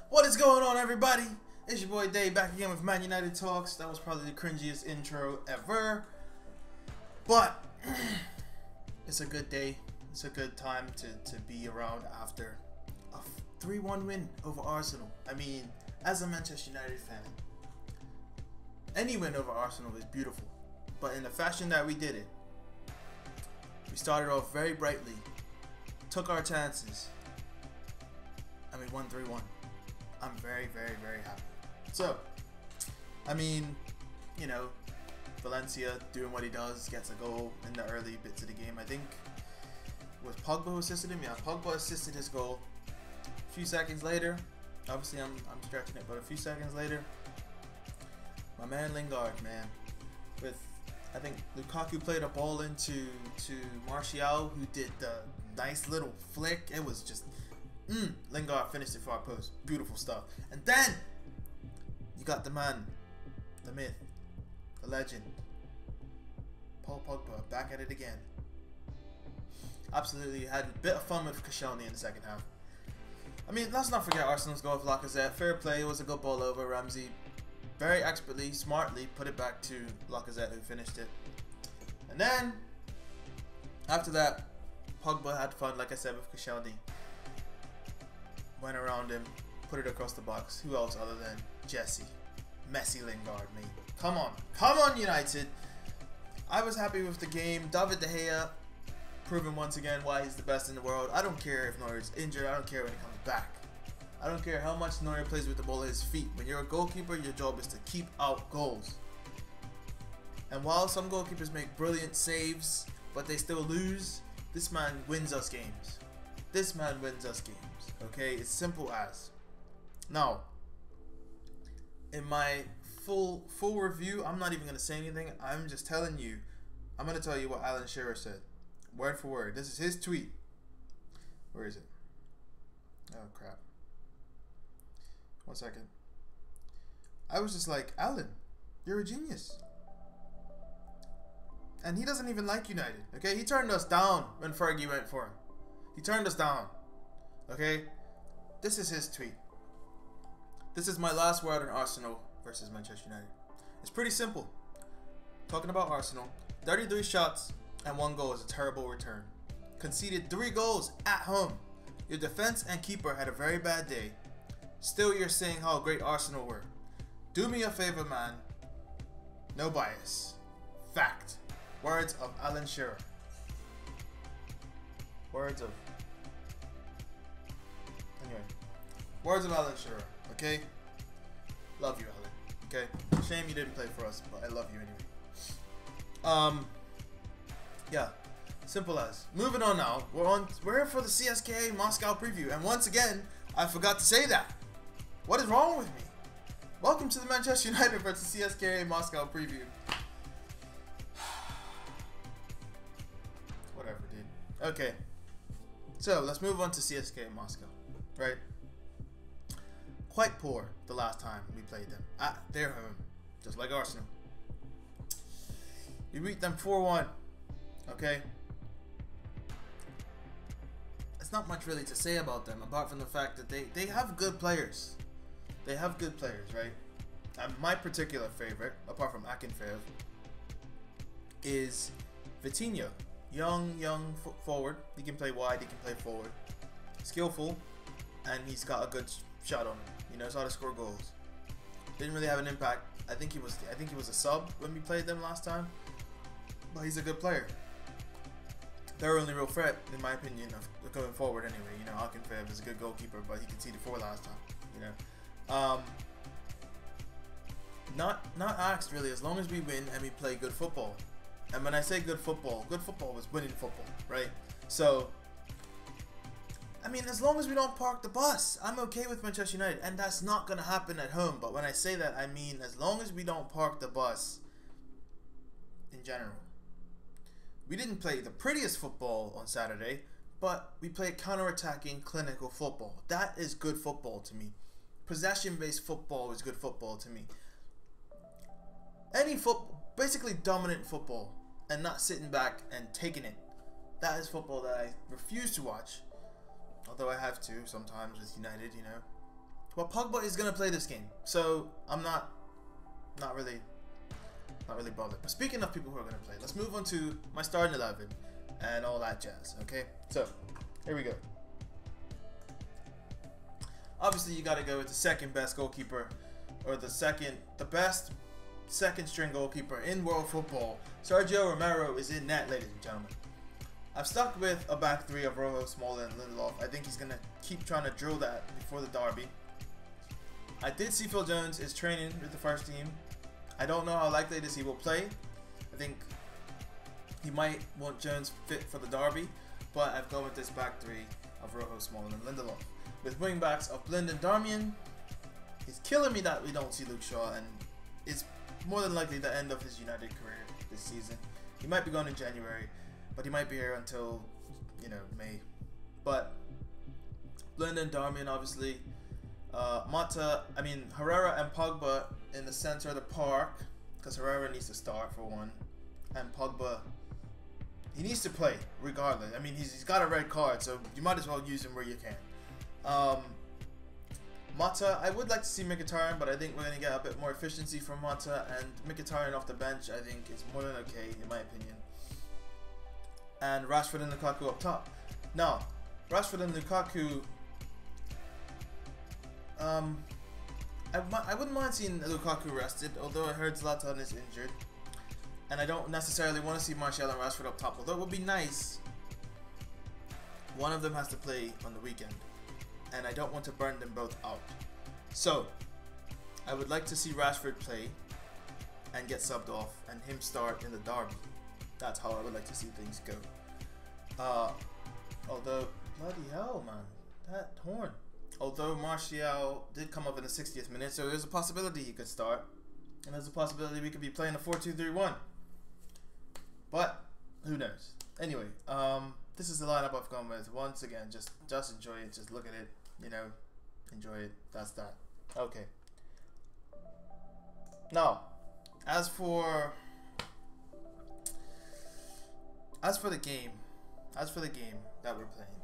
What is going on, everybody? It's your boy Dave back again with Man United Talks. That was probably the cringiest intro ever, but it's a good day. It's a good time to be around after a 3-1 win over Arsenal. I mean, as a Manchester United fan, any win over Arsenal is beautiful, but in the fashion that we did it, we started off very brightly, took our chances, and we won 3-1. I'm very, very, very happy. So, I mean, you know, Valencia doing what he does, gets a goal in the early bits of the game. I think it was Pogba who assisted him. Yeah, Pogba assisted his goal. A few seconds later, obviously I'm stretching it, but a few seconds later, my man Lingard, man, with, I think Lukaku played a ball into Martial, who did the nice little flick. It was just Lingard finished it far post. Beautiful stuff. And then you got the man, the myth, the legend, Paul Pogba, back at it again. Absolutely had a bit of fun with Koscielny in the second half. I mean, let's not forget Arsenal's goal with Lacazette. Fair play, it was a good ball over. Ramsey very expertly, smartly put it back to Lacazette, who finished it. And then after that, Pogba had fun, like I said, with Koscielny. Went around him, put it across the box. Who else other than Jesse? Messi Lingard, mate. Come on United. I was happy with the game. David De Gea proving once again why he's the best in the world. I don't care if Neuer's injured. I don't care when he comes back. I don't care how much Neuer plays with the ball at his feet. When you're a goalkeeper, your job is to keep out goals. And while some goalkeepers make brilliant saves, but they still lose, this man wins us games. This man wins us games. Okay, it's simple as. Now, in my full review, I'm not even going to say anything. I'm just telling you. I'm going to tell you what Alan Shearer said, word for word. This is his tweet. Where is it? Oh crap. 1 second. I was just like, Alan, you're a genius. And he doesn't even like United. Okay, he turned us down when Fergie went for him. He turned us down. Okay, this is his tweet. This is my last word on Arsenal versus Manchester United. It's pretty simple. Talking about Arsenal, 33 shots and 1 goal is a terrible return. Conceded 3 goals at home. Your defense and keeper had a very bad day. Still, you're saying how great Arsenal were. Do me a favor, man. No bias. Fact. Words of Alan Shearer. Words of Alan Shearer, okay? Love you, Alan, okay? Shame you didn't play for us, but I love you anyway. Yeah, simple as. Moving on now, we're here for the CSKA Moscow preview, and once again, I forgot to say that. What is wrong with me? Welcome to the Manchester United versus CSKA Moscow preview. Whatever, dude. Okay. So, let's move on to CSKA Moscow, right? Quite poor the last time we played them at their home, just like Arsenal. We beat them 4-1, okay? There's not much really to say about them, apart from the fact that they have good players. They have good players, right? And my particular favorite, apart from Akinfeev, is Vitinho. Young forward. He can play wide, he can play forward. Skillful, and he's got a good shot on him. He knows how to score goals. Didn't really have an impact. I think he was a sub when we played them last time, but he's a good player. Their only real threat, in my opinion, of going forward anyway. You know, Akinfeev is a good goalkeeper, but he conceded 4 last time. You know, not asked really. As long as we win and we play good football. And when I say good football was winning football, right? So, I mean, as long as we don't park the bus, I'm okay with Manchester United. And that's not going to happen at home. But when I say that, I mean as long as we don't park the bus in general. We didn't play the prettiest football on Saturday, but we played counter-attacking, clinical football. That is good football to me. possession-based football is good football to me. Any football, basically dominant football, and not sitting back and taking it. That is football that I refuse to watch. Although I have to sometimes with United, you know. Well, Pogba is gonna play this game, so I'm not really bothered. But speaking of people who are gonna play, let's move on to my starting 11 and all that jazz. Okay, so here we go. Obviously, you gotta go with the second best goalkeeper, or the best second string goalkeeper in world football. Sergio Romero is in net, ladies and gentlemen. I've stuck with a back three of Rojo, Smalling, and Lindelof. I think he's gonna keep trying to drill that before the derby. I did see Phil Jones is training with the first team. I don't know how likely this he will play. I think he might want Jones fit for the derby, but I've gone with this back three of Rojo, Smalling, and Lindelof. With wing backs of Blind and Darmian, it's killing me that we don't see Luke Shaw, and it's more than likely the end of his United career this season. He might be gone in January, but he might be here until, you know, May. But Blind and Darmian, obviously. Herrera and Pogba in the center of the park, because Herrera needs to start for one, and Pogba, he needs to play regardless. I mean, he's got a red card, so you might as well use him where you can. Mata, I would like to see Mkhitaryan, but I think we're going to get a bit more efficiency from Mata, and Mkhitaryan off the bench, I think, is more than okay, in my opinion. And Rashford and Lukaku up top. Now, Rashford and Lukaku, I wouldn't mind seeing Lukaku rested, although I heard Zlatan is injured. And I don't necessarily want to see Martial and Rashford up top, although it would be nice. One of them has to play on the weekend, and I don't want to burn them both out. So, I would like to see Rashford play and get subbed off, and him start in the derby. That's how I would like to see things go. Although, bloody hell, man, that horn. Although Martial did come up in the 60th minute, so there's a possibility he could start. And there's a possibility we could be playing a 4-2-3-1. But, who knows. Anyway, this is the lineup I've gone with. Once again, just enjoy it. Just look at it. You know, enjoy it. That's that. Okay. Now, as for the game that we're playing,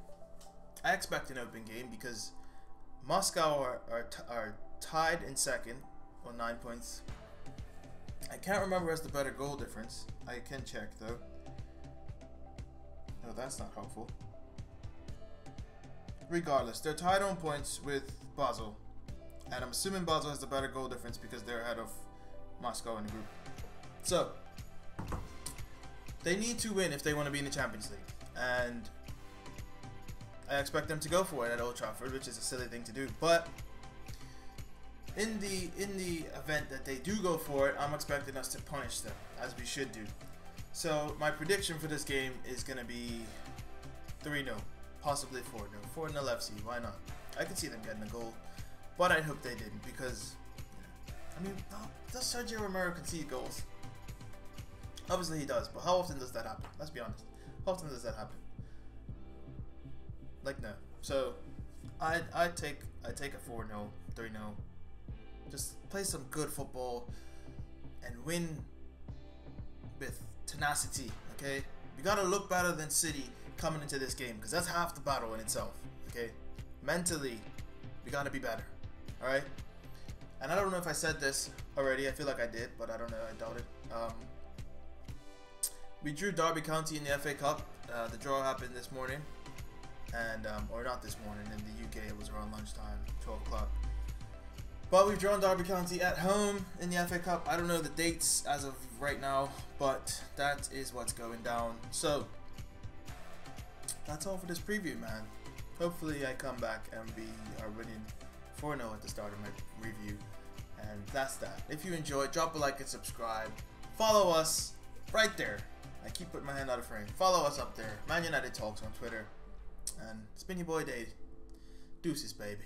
I expect an open game because Moscow are tied in second on 9 points. I can't remember who has the better goal difference. I can check though. No, that's not helpful. Regardless, they're tied on points with Basel, and I'm assuming Basel has the better goal difference because they're ahead of Moscow in the group. So they need to win if they want to be in the Champions League, and I expect them to go for it at Old Trafford, which is a silly thing to do. But in the event that they do go for it, I'm expecting us to punish them, as we should do. So my prediction for this game is going to be 3-0, possibly 4-0. 4-0 FC, why not? I could see them getting a goal, but I hope they didn't because, I mean, does Sergio Romero concede goals? Obviously he does, but how often does that happen? Let's be honest. How often does that happen? Like, no. So I take a 4-0, 3-0. Just play some good football and win with tenacity, okay? We gotta look better than City coming into this game because that's half the battle in itself, okay? Mentally, we gotta be better, alright? And I don't know if I said this already. I feel like I did, but I don't know. I doubt it. We drew Derby County in the FA Cup. The draw happened this morning, and or not this morning. In the UK, it was around lunchtime, 12 o'clock. But we've drawn Derby County at home in the FA Cup. I don't know the dates as of right now, but that is what's going down. So that's all for this preview, man. Hopefully I come back and we are winning 4-0 at the start of my review. And that's that. If you enjoyed, drop a like and subscribe. Follow us right there. I keep putting my hand out of frame. Follow us up there. Man United Talks on Twitter. And it's been your boy Dave. Deuces, baby.